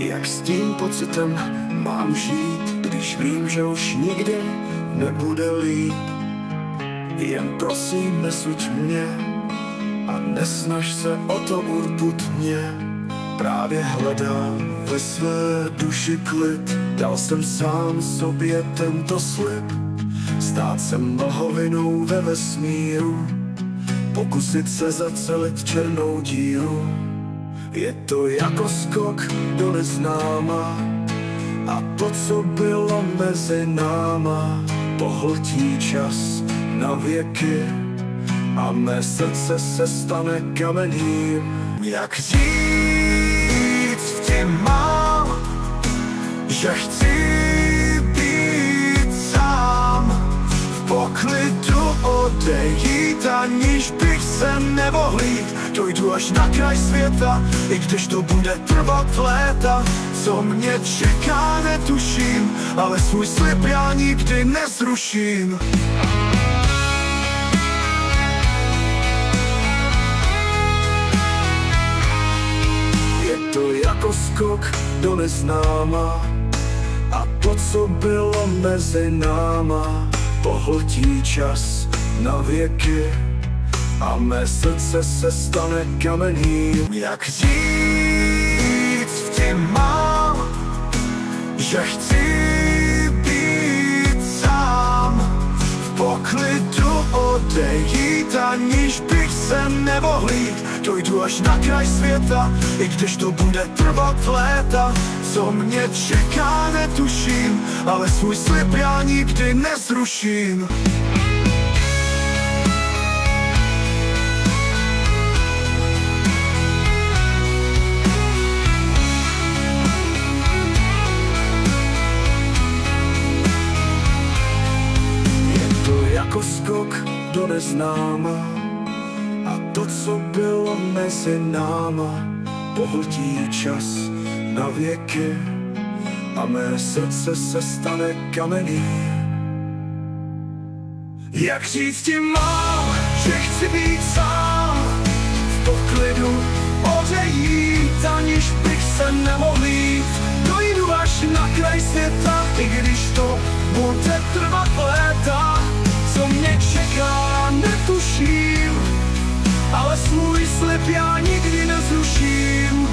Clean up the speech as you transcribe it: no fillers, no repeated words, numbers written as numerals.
Jak s tím pocitem mám žít, když vím, že už nikdy nebude líp. Jen prosím, nesuď mě a nesnaž se o to urputně. Právě hledám ve své duši klid, dal jsem sám sobě tento slib. Stát se mlhovinou ve vesmíru, pokusit se zacelit černou díru. Je to jako skok do neznáma a to, co bylo mezi náma, pohltí čas na věky a mé srdce se stane kamenným. Jak říct ti mám, že chci být sám, v poklidu odejít, aniž bych se nemohl jít. Dojdu až na kraj světa, i když to bude trvat léta. Co mě čeká, netuším, ale svůj slib já nikdy nezruším. Je to jako skok do neznáma a to, co bylo mezi náma, pohltí čas na věky a mé srdce se stane kamenným. Jak říct ti mám, že chci být sám, v poklidu odejít, aniž bych se nemohl jít. Dojdu až na kraj světa, i když to bude trvat léta. Co mě čeká, netuším, ale svůj slib já nikdy nezruším. Jako skok do neznáma a to, co bylo mezi náma, pohltí čas na věky a mé srdce se stane kamenným. Jak říct ti mám, že chci být sám, v poklidu odejít, aniž bych se nemohl jít. Dojdu až na kraj světa, i když to bude trvat léta. Co mě čeká, netuším, ale svůj slib já nikdy nezruším.